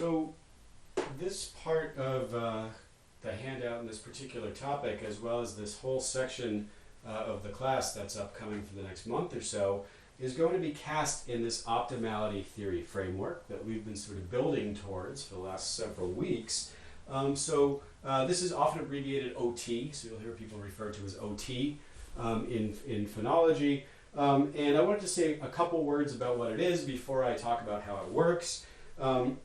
So this part of the handout in this particular topic, as well as this whole section of the class that's upcoming for the next month or so, is going to be cast in this optimality theory framework that we've been sort of building towards for the last several weeks. This is often abbreviated OT, so you'll hear people refer to as OT in phonology. And I wanted to say a couple words about what it is before I talk about how it works.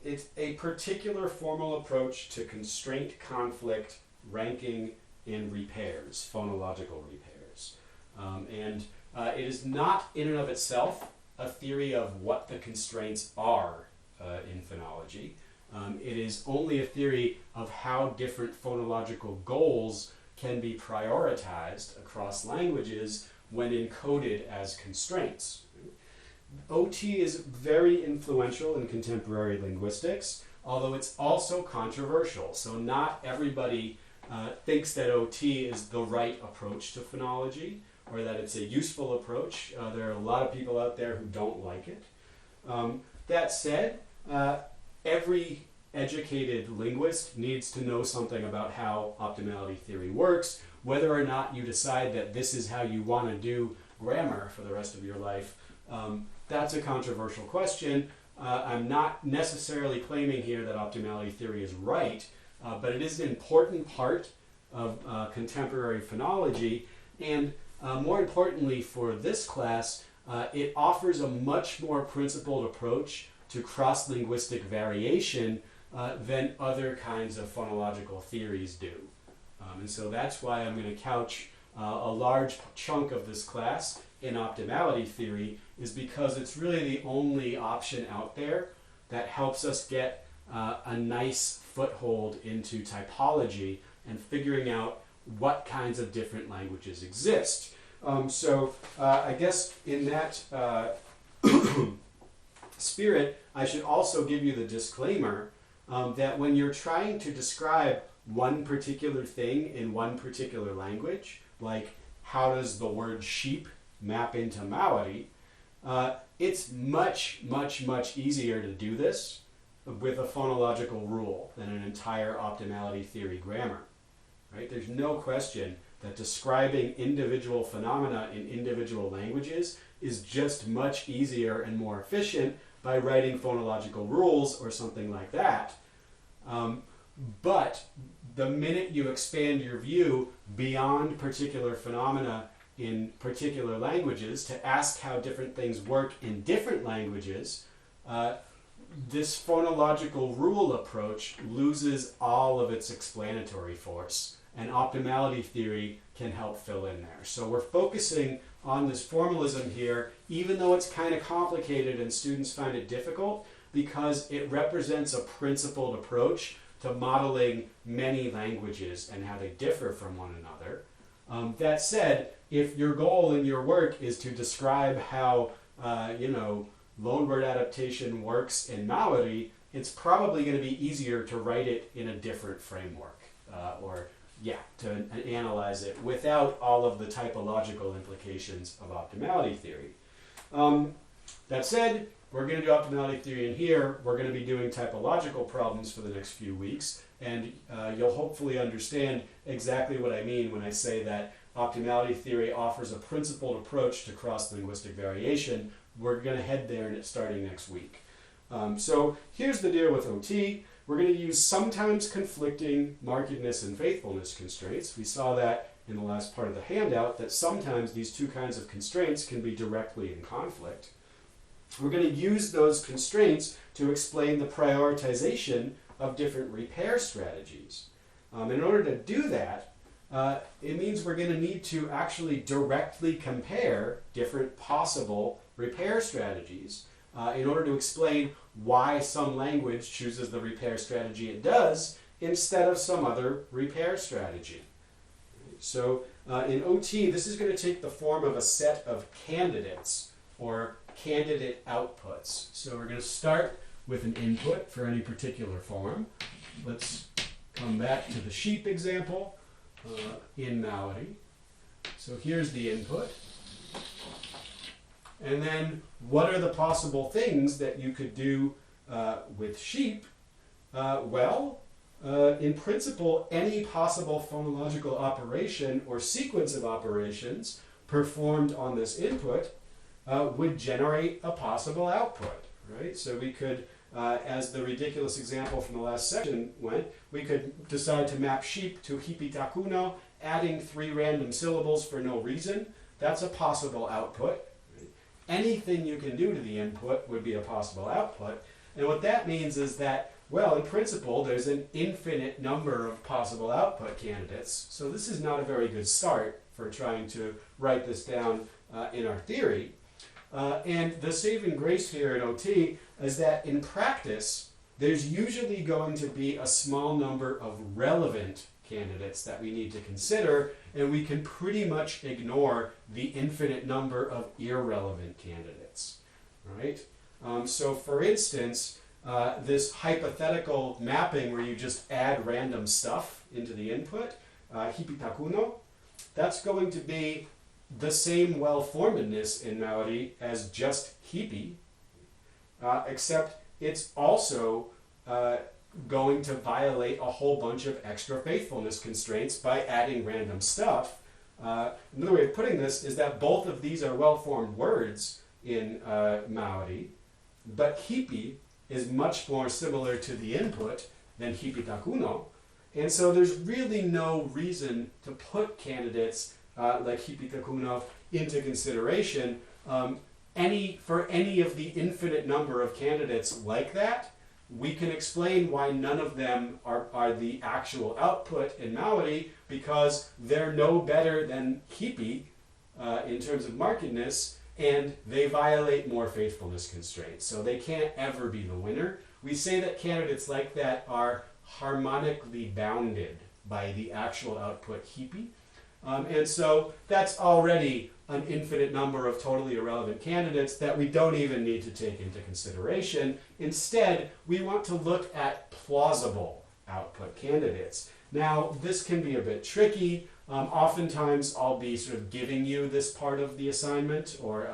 It's a particular formal approach to constraint, conflict, ranking, and repairs, phonological repairs. It is not in and of itself a theory of what the constraints are in phonology. It is only a theory of how different phonological goals can be prioritized across languages when encoded as constraints. OT is very influential in contemporary linguistics, although it's also controversial. So not everybody thinks that OT is the right approach to phonology, or that it's a useful approach. There are a lot of people out there who don't like it. That said, every educated linguist needs to know something about how optimality theory works. Whether or not you decide that this is how you want to do grammar for the rest of your life, that's a controversial question. I'm not necessarily claiming here that optimality theory is right, but it is an important part of contemporary phonology, and more importantly for this class, it offers a much more principled approach to cross-linguistic variation than other kinds of phonological theories do. And so that's why I'm going to couch a large chunk of this class in optimality theory, is because it's really the only option out there that helps us get a nice foothold into typology and figuring out what kinds of different languages exist. I guess in that spirit, I should also give you the disclaimer that when you're trying to describe one particular thing in one particular language, like how does the word sheep map into Maori, it's much, much, much easier to do this with a phonological rule than an entire optimality theory grammar. Right? There's no question that describing individual phenomena in individual languages is just much easier and more efficient by writing phonological rules or something like that. But the minute you expand your view beyond particular phenomena in particular languages to ask how different things work in different languages, this phonological rule approach loses all of its explanatory force, and optimality theory can help fill in there. So we're focusing on this formalism here, even though it's kind of complicated and students find it difficult, because it represents a principled approach to modeling many languages and how they differ from one another. That said, if your goal in your work is to describe how loanword adaptation works in Maori, it's probably going to be easier to write it in a different framework, to analyze it without all of the typological implications of optimality theory. That said, we're going to do optimality theory in here. We're going to be doing typological problems for the next few weeks, and you'll hopefully understand exactly what I mean when I say that optimality theory offers a principled approach to cross-linguistic variation. We're going to head there starting next week. So here's the deal with OT. We're going to use sometimes conflicting markedness and faithfulness constraints. We saw that in the last part of the handout, that sometimes these two kinds of constraints can be directly in conflict. We're going to use those constraints to explain the prioritization of different repair strategies. In order to do that, it means we're going to need to actually directly compare different possible repair strategies in order to explain why some language chooses the repair strategy it does instead of some other repair strategy. So in OT, this is going to take the form of a set of candidates or candidate outputs. So we're going to start with an input for any particular form. Let's come back to the sheep example in Maori. So here's the input. And then what are the possible things that you could do with sheep In principle, any possible phonological operation or sequence of operations performed on this input would generate a possible output, right? So we could, as the ridiculous example from the last section went, we could decide to map sheep to hipitakuno, adding 3 random syllables for no reason. That's a possible output. Anything you can do to the input would be a possible output. And what that means is that, well, in principle, there's an infinite number of possible output candidates. So this is not a very good start for trying to write this down in our theory. And the saving grace here in OT is that in practice, there's usually going to be a small number of relevant candidates that we need to consider, and we can pretty much ignore the infinite number of irrelevant candidates, right? So for instance, this hypothetical mapping where you just add random stuff into the input, hipitakuno, that's going to be the same well-formedness in Maori as just hipi, except it's also going to violate a whole bunch of extra faithfulness constraints by adding random stuff. Another way of putting this is that both of these are well-formed words in Maori, but hipi is much more similar to the input than hipitakuno, and so there's really no reason to put candidates like hipitakuno into consideration. For any of the infinite number of candidates like that, we can explain why none of them are the actual output in Maori, because they're no better than hipi in terms of markedness, and they violate more faithfulness constraints. So they can't ever be the winner. We say that candidates like that are harmonically bounded by the actual output hipi. And so that's already an infinite number of totally irrelevant candidates that we don't even need to take into consideration. Instead, we want to look at plausible output candidates. Now, this can be a bit tricky. Oftentimes, I'll be sort of giving you this part of the assignment, or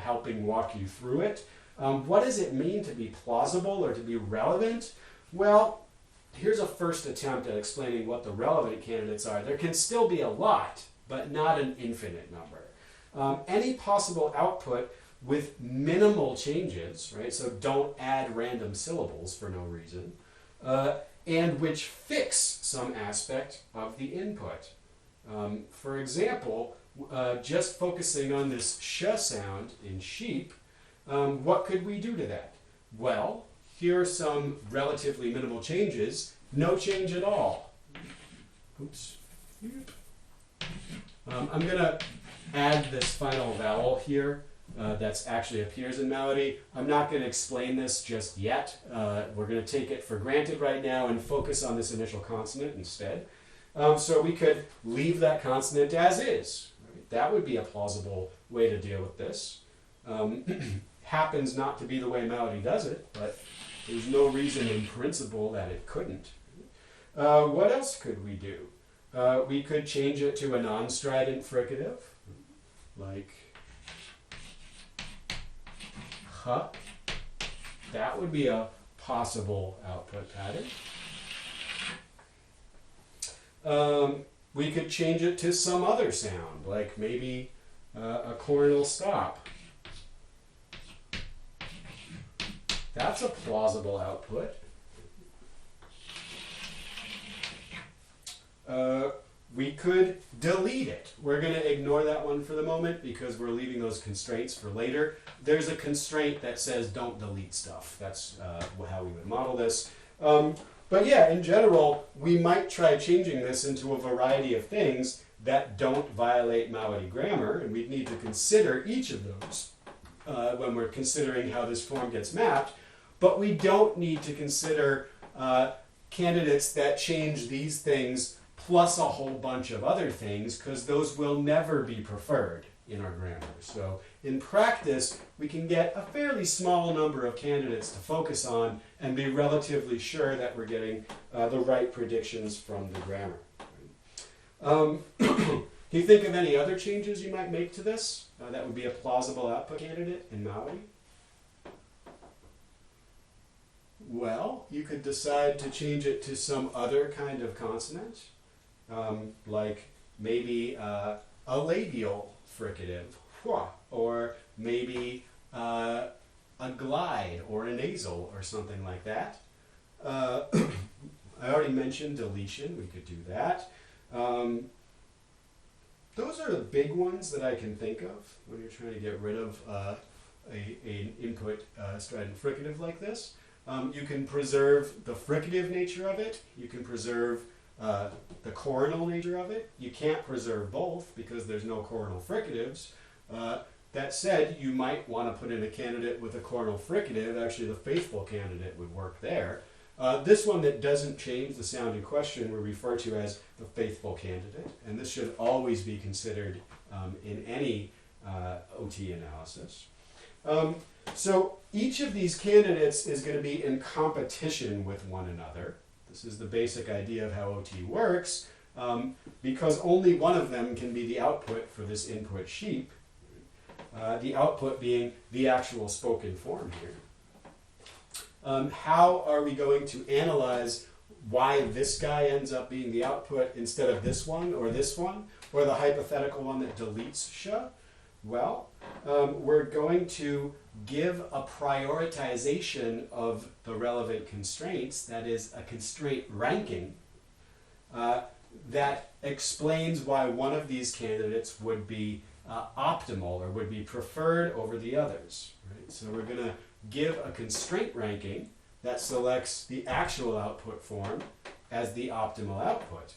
helping walk you through it. What does it mean to be plausible or to be relevant? Well, here's a first attempt at explaining what the relevant candidates are. There can still be a lot, but not an infinite number. Any possible output with minimal changes, right? So don't add random syllables for no reason, and which fix some aspect of the input. For example, just focusing on this sh sound in sheep, what could we do to that? Well, here are some relatively minimal changes. No change at all. Oops. I'm going to add this final vowel here that actually appears in Maori. I'm not going to explain this just yet. We're going to take it for granted right now and focus on this initial consonant instead. So we could leave that consonant as is. Right? That would be a plausible way to deal with this. Happens not to be the way Maori does it, but there's no reason in principle that it couldn't. What else could we do? We could change it to a non-strident fricative, like ha. That would be a possible output pattern. We could change it to some other sound, like maybe a coronal stop. That's a plausible output. We could delete it. We're going to ignore that one for the moment because we're leaving those constraints for later. There's a constraint that says don't delete stuff. That's how we would model this. But yeah, in general, we might try changing this into a variety of things that don't violate Maori grammar, and we'd need to consider each of those when we're considering how this form gets mapped. But we don't need to consider candidates that change these things plus a whole bunch of other things, because those will never be preferred in our grammar. So in practice, we can get a fairly small number of candidates to focus on and be relatively sure that we're getting the right predictions from the grammar. Can you think of any other changes you might make to this that would be a plausible output candidate in Maori? Well, you could decide to change it to some other kind of consonant, like maybe a labial fricative, hua, or maybe a glide or a nasal or something like that. I already mentioned deletion. We could do that. Those are the big ones that I can think of when you're trying to get rid of an input strident fricative like this. You can preserve the fricative nature of it. You can preserve the coronal nature of it. You can't preserve both because there's no coronal fricatives. That said, you might want to put in a candidate with a coronal fricative. Actually, the faithful candidate would work there. This one that doesn't change the sound in question we refer to as the faithful candidate, and this should always be considered in any OT analysis. So each of these candidates is going to be in competition with one another. This is the basic idea of how OT works, because only one of them can be the output for this input sheep, the output being the actual spoken form here. How are we going to analyze why this guy ends up being the output instead of this one, or the hypothetical one that deletes sh? Well, we're going to give a prioritization of the relevant constraints, that is, a constraint ranking, that explains why one of these candidates would be optimal or would be preferred over the others. Right? So we're going to give a constraint ranking that selects the actual output form as the optimal output.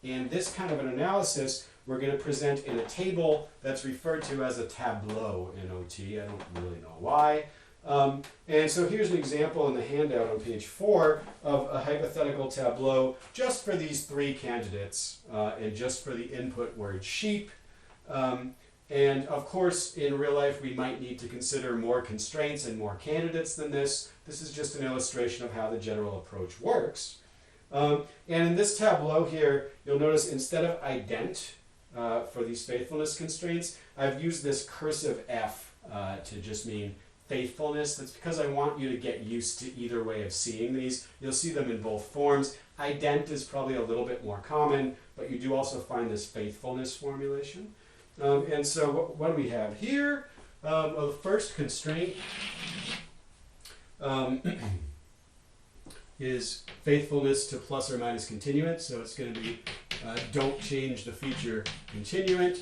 And this kind of an analysis we're going to present in a table that's referred to as a tableau in OT. I don't really know why. And so here's an example in the handout on page 4 of a hypothetical tableau just for these three candidates and just for the input word sheep. And of course, in real life, we might need to consider more constraints and more candidates than this. This is just an illustration of how the general approach works. And in this tableau here, you'll notice instead of ident for these faithfulness constraints, I've used this cursive F to just mean faithfulness. That's because I want you to get used to either way of seeing these. You'll see them in both forms. Ident is probably a little bit more common, but you do also find this faithfulness formulation. And so what do we have here? Well, the first constraint is faithfulness to plus or minus continuant. So it's going to be don't change the feature continuant.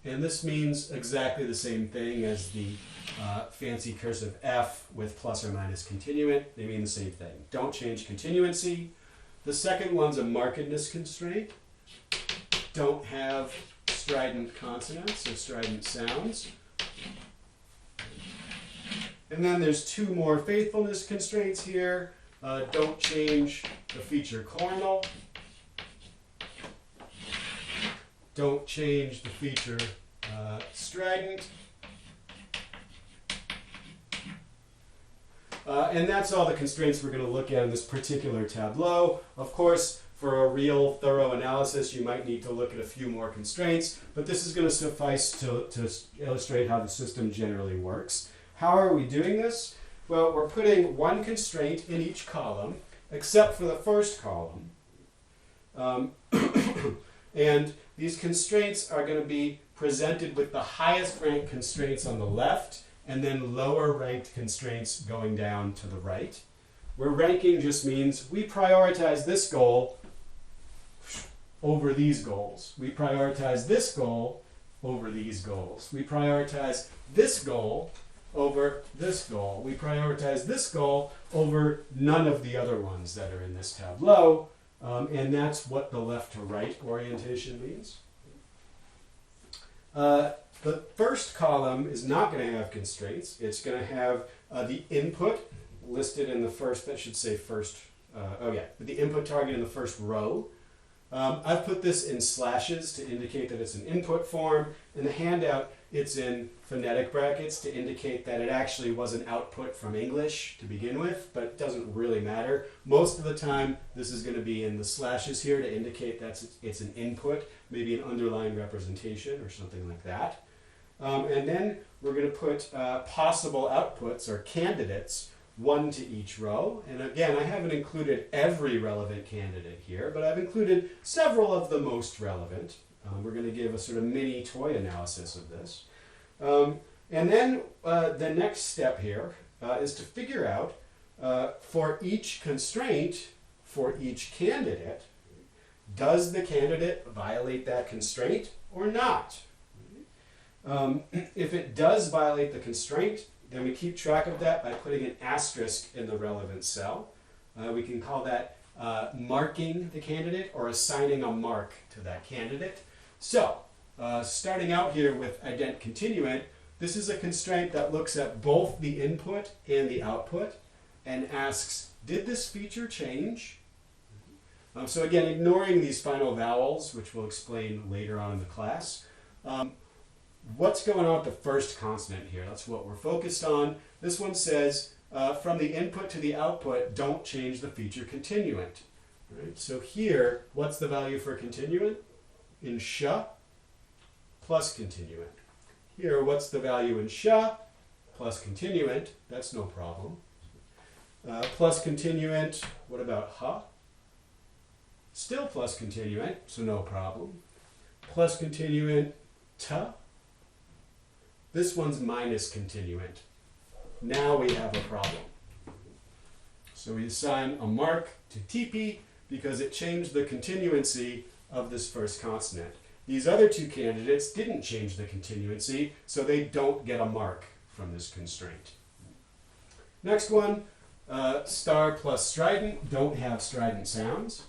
And this means exactly the same thing as the fancy cursive F with plus or minus continuant. They mean the same thing. Don't change continuancy. The second one's a markedness constraint. Don't have strident consonants or strident sounds. And then there's two more faithfulness constraints here. Don't change the feature coronal. Don't change the feature strident. And that's all the constraints we're going to look at in this particular tableau. Of course, for a real thorough analysis, you might need to look at a few more constraints, but this is going to suffice to illustrate how the system generally works. How are we doing this? Well, we're putting one constraint in each column, except for the first column. And these constraints are going to be presented with the highest ranked constraints on the left, and then lower ranked constraints going down to the right. Where ranking just means we prioritize this goal over these goals. We prioritize this goal over these goals. We prioritize this goal over this goal. We prioritize this goal over none of the other ones that are in this tableau. And that's what the left to right orientation means. The first column is not going to have constraints. It's going to have the input listed in the first, that should say first, the input target in the first row. I've put this in slashes to indicate that it's an input form. In the handout, it's in phonetic brackets to indicate that it actually was an output from English to begin with, but it doesn't really matter. Most of the time, this is going to be in the slashes here to indicate that it's an input, maybe an underlying representation or something like that. And then we're going to put possible outputs or candidates one to each row. And again, I haven't included every relevant candidate here, but I've included several of the most relevant. We're going to give a sort of mini toy analysis of this. And then the next step here is to figure out for each constraint, for each candidate, does the candidate violate that constraint or not? If it does violate the constraint, then we keep track of that by putting an asterisk in the relevant cell. We can call that marking the candidate or assigning a mark to that candidate. So, starting out here with ident continuant, this is a constraint that looks at both the input and the output and asks, did this feature change? So again, ignoring these final vowels, which we'll explain later on in the class, what's going on with the first consonant here? That's what we're focused on. This one says, from the input to the output, don't change the feature continuant. Right? So here, what's the value for continuant? In sh, plus continuant. Here, what's the value in sh, plus continuant? That's no problem. Plus continuant, what about ha? Still plus continuant, so no problem. Plus continuant, ta. This one's minus continuant. Now we have a problem. So we assign a mark to TP because it changed the continuancy of this first consonant. These other two candidates didn't change the continuancy, so they don't get a mark from this constraint. Next one, star plus strident don't have strident sounds.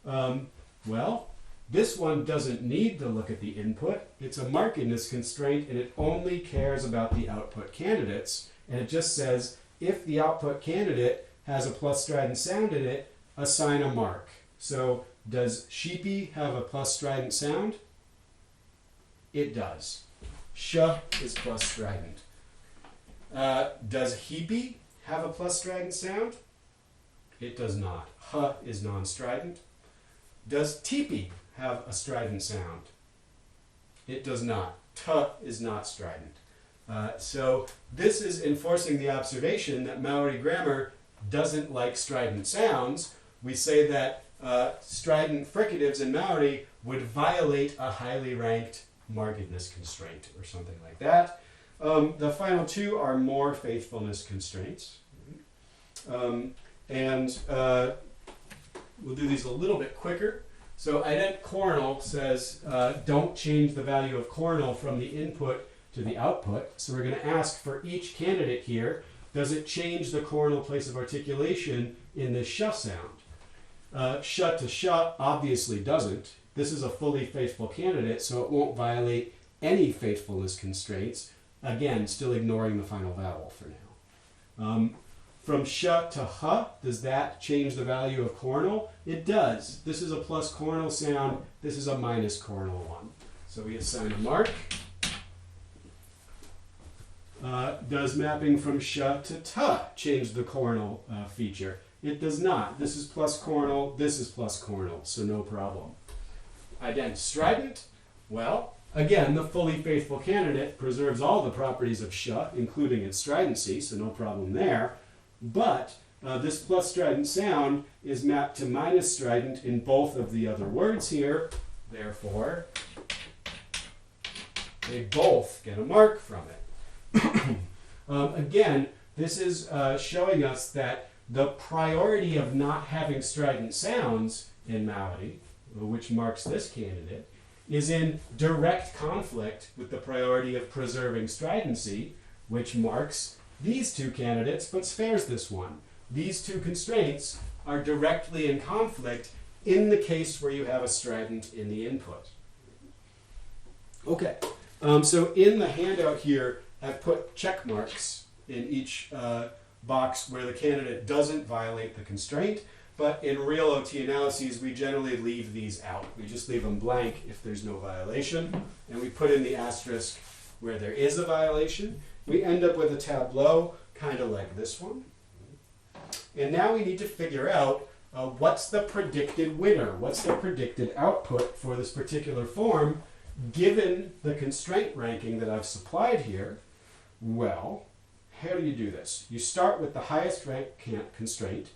Well, this one doesn't need to look at the input. It's a markedness constraint, and it only cares about the output candidates. And it just says, if the output candidate has a plus strident sound in it, assign a mark. So, does sheepy have a plus strident sound? It does. Sh is plus strident. Does heepy have a plus strident sound? It does not. H is non-strident. Does teepy have a strident sound? It does not. T is not strident. So this is enforcing the observation that Maori grammar doesn't like strident sounds. We say that strident fricatives in Maori would violate a highly ranked markedness constraint or something like that. The final two are more faithfulness constraints. We'll do these a little bit quicker. So ident coronal says don't change the value of coronal from the input to the output. So we're going to ask for each candidate here, does it change the coronal place of articulation in the sh sound? Sh to sh obviously doesn't. This is a fully faithful candidate, so it won't violate any faithfulness constraints. Again, still ignoring the final vowel for now. From sh to h, does that change the value of coronal? It does. This is a plus coronal sound. This is a minus coronal one. So we assign a mark. Does mapping from sh to ta change the coronal feature? It does not. This is plus coronal. This is plus coronal, so no problem. Ident strident. Well, again, the fully faithful candidate preserves all the properties of sh, including its stridency, so no problem there. But this plus strident sound is mapped to minus strident in both of the other words here. Therefore, they both get a mark from it. Again, this is showing us that the priority of not having strident sounds in Maori, which marks this candidate, is in direct conflict with the priority of preserving stridency, which marks these two candidates, but spares this one. These two constraints are directly in conflict in the case where you have a strident in the input. Okay, so in the handout here, I've put check marks in each box where the candidate doesn't violate the constraint, but in real OT analyses, we generally leave these out. We just leave them blank if there's no violation, and we put in the asterisk where there is a violation. We end up with a tableau kind of like this one. And now we need to figure out what's the predicted winner, what's the predicted output for this particular form, given the constraint ranking that I've supplied here. Well, how do you do this? You start with the highest rank constraint,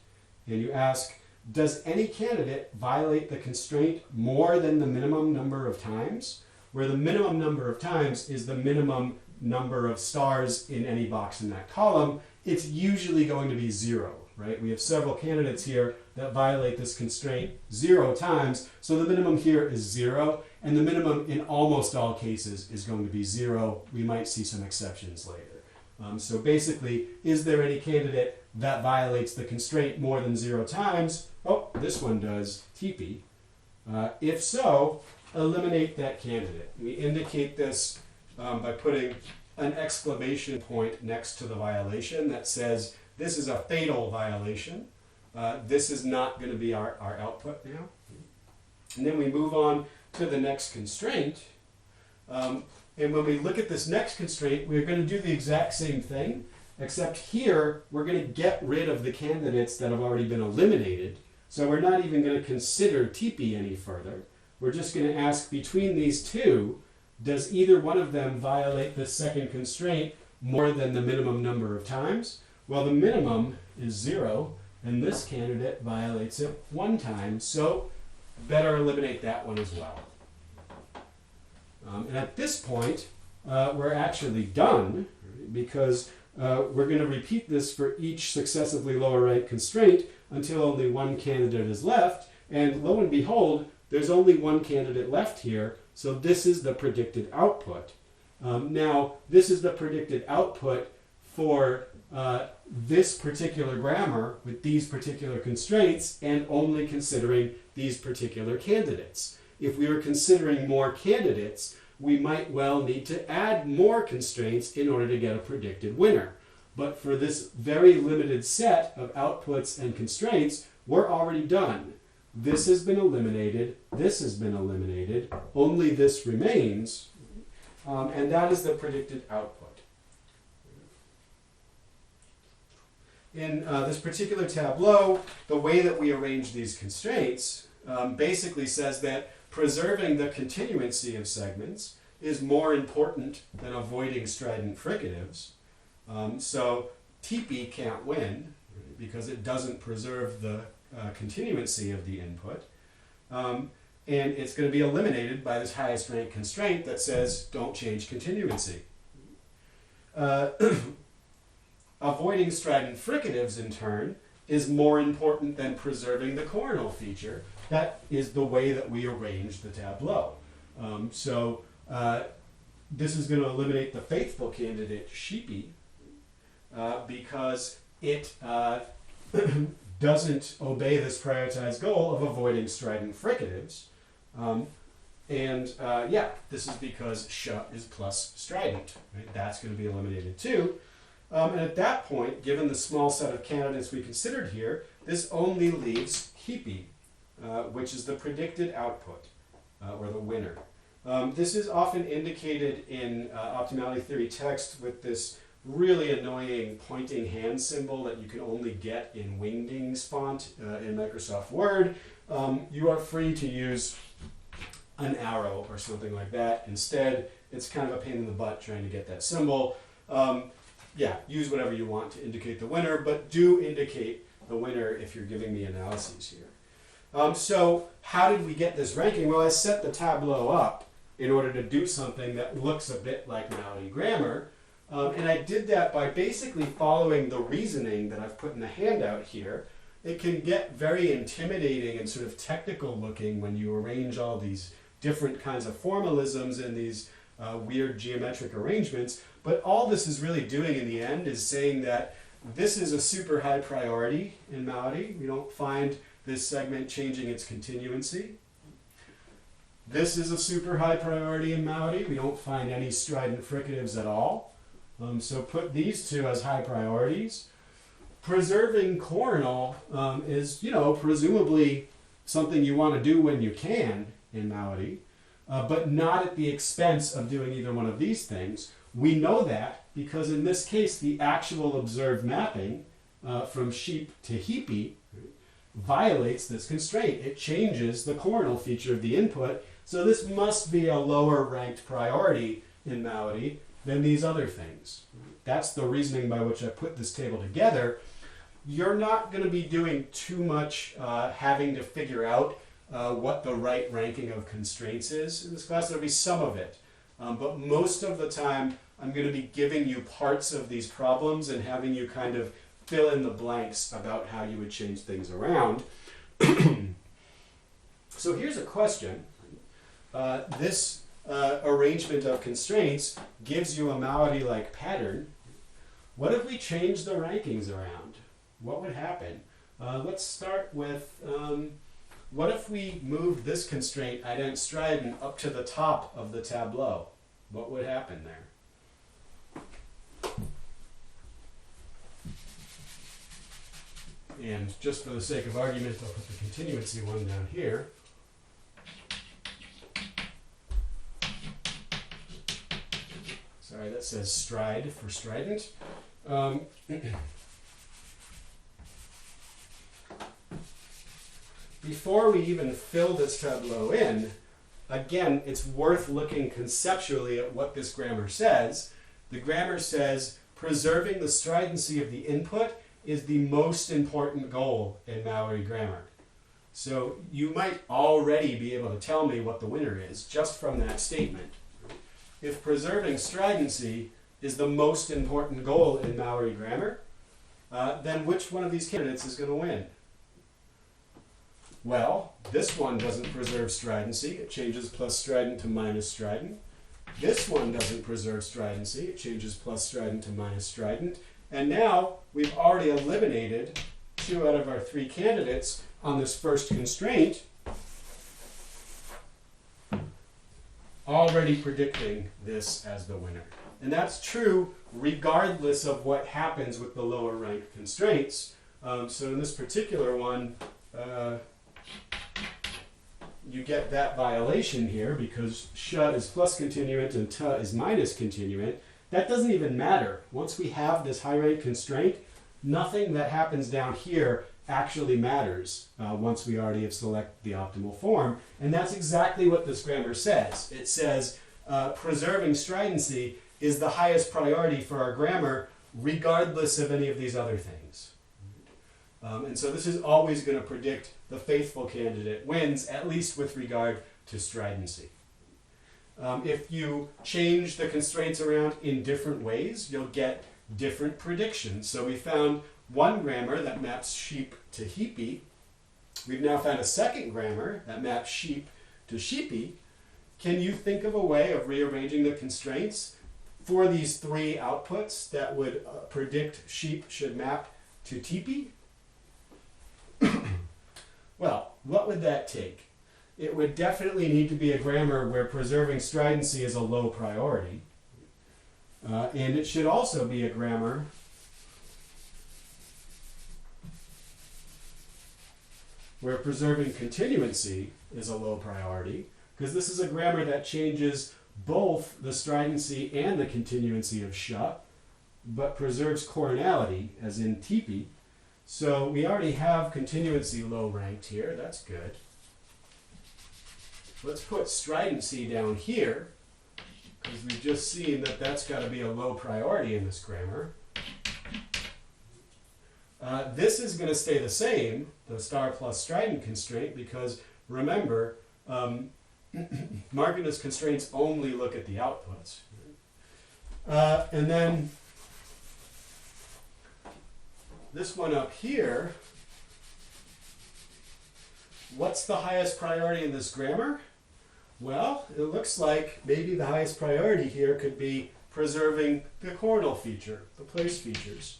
and you ask, does any candidate violate the constraint more than the minimum number of times? Where the minimum number of times is the minimum number of stars in any box in that column, it's usually going to be 0, right? We have several candidates here that violate this constraint 0 times, so the minimum here is 0, and the minimum in almost all cases is going to be 0. We might see some exceptions later. So basically, is there any candidate that violates the constraint more than 0 times? Oh, this one does, TP. If so, eliminate that candidate. We indicate this by putting an exclamation point next to the violation that says this is a fatal violation. This is not going to be our output now. And then we move on to the next constraint. And when we look at this next constraint, we're going to do the exact same thing, except here we're going to get rid of the candidates that have already been eliminated. So we're not even going to consider TP any further. We're just going to ask between these two, does either one of them violate the second constraint more than the minimum number of times? Well, the minimum is 0, and this candidate violates it 1 time, so better eliminate that one as well. And at this point, we're actually done, because we're going to repeat this for each successively lower rank constraint until only 1 candidate is left, and lo and behold, there's only 1 candidate left here, so this is the predicted output. Now, this is the predicted output for this particular grammar with these particular constraints and only considering these particular candidates. If we were considering more candidates, we might well need to add more constraints in order to get a predicted winner. But for this very limited set of outputs and constraints, we're already done. This has been eliminated, this has been eliminated, only this remains, and that is the predicted output. In this particular tableau, the way that we arrange these constraints basically says that preserving the continuancy of segments is more important than avoiding strident fricatives. So TP can't win because it doesn't preserve the continuancy of the input. And it's going to be eliminated by this highest rank constraint that says don't change continuancy. Avoiding strident fricatives, in turn, is more important than preserving the coronal feature. That is the way that we arrange the tableau. This is going to eliminate the faithful candidate, sheepy, because it doesn't obey this prioritized goal of avoiding strident fricatives. This is because sh is plus strident. Right? That's going to be eliminated too. And at that point, given the small set of candidates we considered here, this only leaves heapy, which is the predicted output, or the winner. This is often indicated in optimality theory text with this really annoying pointing hand symbol that you can only get in Wingding's font in Microsoft Word. You are free to use an arrow or something like that. Instead, it's kind of a pain in the butt trying to get that symbol. Use whatever you want to indicate the winner, but do indicate the winner if you're giving me analyses here. So how did we get this ranking? Well, I set the tableau up in order to do something that looks a bit like Maori grammar. And I did that by basically following the reasoning that I've put in the handout here. It can get very intimidating and sort of technical looking when you arrange all these different kinds of formalisms and these weird geometric arrangements. But all this is really doing in the end is saying that this is a super high priority in Maori. We don't find this segment changing its continuancy. This is a super high priority in Maori. We don't find any strident fricatives at all. So put these two as high priorities. Preserving coronal is, presumably something you want to do when you can in Maori, but not at the expense of doing either one of these things. We know that because in this case, the actual observed mapping from sheep to heapy violates this constraint. It changes the coronal feature of the input. So this must be a lower ranked priority in Maori than these other things. That's the reasoning by which I put this table together. You're not going to be doing too much having to figure out what the right ranking of constraints is in this class. There'll be some of it. But most of the time, I'm going to be giving you parts of these problems and having you kind of fill in the blanks about how you would change things around. So here's a question. This arrangement of constraints gives you a malady-like pattern. What if we change the rankings around? What would happen? Let's start with, what if we moved this constraint, ident strident, up to the top of the tableau? What would happen there? And just for the sake of argument, I'll put the continuancy one down here. Sorry, that says stride for strident. Before we even fill this tableau in, again, it's worth looking conceptually at what this grammar says. The grammar says preserving the stridency of the input is the most important goal in Maori grammar. So you might already be able to tell me what the winner is just from that statement. If preserving stridency is the most important goal in Maori grammar, then which one of these candidates is going to win? Well, this one doesn't preserve stridency. It changes plus strident to minus strident. This one doesn't preserve stridency. It changes plus strident to minus strident. And now we've already eliminated 2 out of our 3 candidates on this first constraint, already predicting this as the winner. And that's true regardless of what happens with the lower ranked constraints. So in this particular one, you get that violation here because sh is plus continuant and t is minus continuant. That doesn't even matter. Once we have this high rank constraint, nothing that happens down here actually matters once we already have selected the optimal form. And that's exactly what this grammar says. It says preserving stridency is the highest priority for our grammar regardless of any of these other things. And so this is always going to predict the faithful candidate wins, at least with regard to stridency. If you change the constraints around in different ways, you'll get different predictions. So we found one grammar that maps sheep to heapy. We've now found a second grammar that maps sheep to sheepy. Can you think of a way of rearranging the constraints for these 3 outputs that would predict sheep should map to teepee? Well, what would that take? It would definitely need to be a grammar where preserving stridency is a low priority. And it should also be a grammar where preserving continuancy is a low priority, because this is a grammar that changes both the stridency and the continuancy of sh, but preserves coronality, as in teepee. So we already have continuancy low ranked here. That's good. Let's put stridency down here, because we've just seen that that's got to be a low priority in this grammar. This is going to stay the same, the star plus strident constraint, because remember, Martinez constraints only look at the outputs. And then this one up here, what's the highest priority in this grammar? Well, it looks like maybe the highest priority here could be preserving the coronal feature, the place features.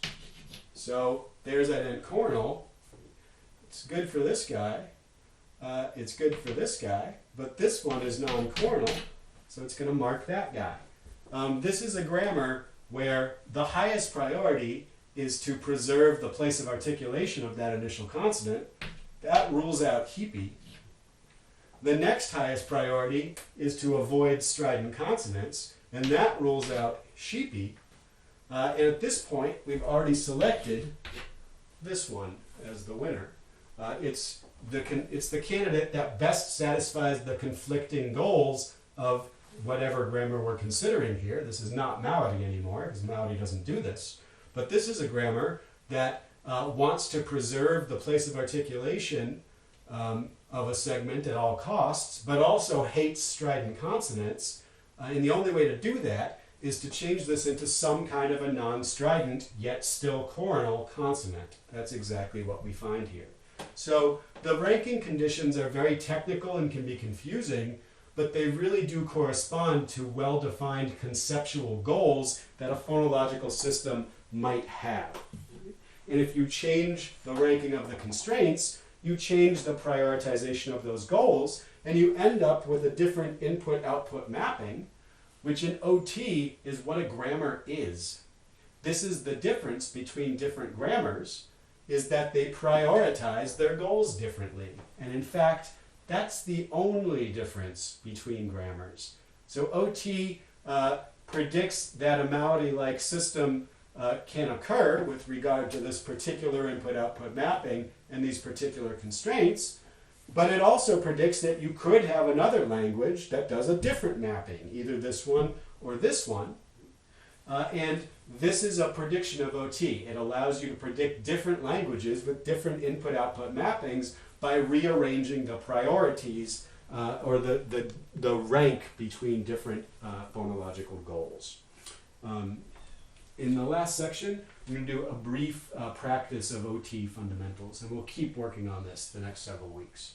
So there's ident coronal. It's good for this guy. It's good for this guy. But this one is non-coronal, so it's going to mark that guy. This is a grammar where the highest priority is to preserve the place of articulation of that initial consonant. That rules out heapy. The next highest priority is to avoid strident consonants, and that rules out sheepy. And at this point, we've already selected this one as the winner. It's the candidate that best satisfies the conflicting goals of whatever grammar we're considering here. This is not malady anymore, because malady doesn't do this. But this is a grammar that wants to preserve the place of articulation of a segment at all costs, but also hates strident consonants. And the only way to do that is to change this into some kind of a non-strident, yet still coronal consonant. That's exactly what we find here. So the ranking conditions are very technical and can be confusing, but they really do correspond to well-defined conceptual goals that a phonological system might have. And if you change the ranking of the constraints, you change the prioritization of those goals, and you end up with a different input-output mapping, which in OT is what a grammar is. This is the difference between different grammars, is that they prioritize their goals differently. And in fact, that's the only difference between grammars. So OT predicts that a malady-like system can occur with regard to this particular input-output mapping and these particular constraints, but it also predicts that you could have another language that does a different mapping, either this one or this one. And this is a prediction of OT. It allows you to predict different languages with different input-output mappings by rearranging the priorities or the rank between different phonological goals. In the last section, we're going to do a brief practice of OT fundamentals, and we'll keep working on this the next several weeks.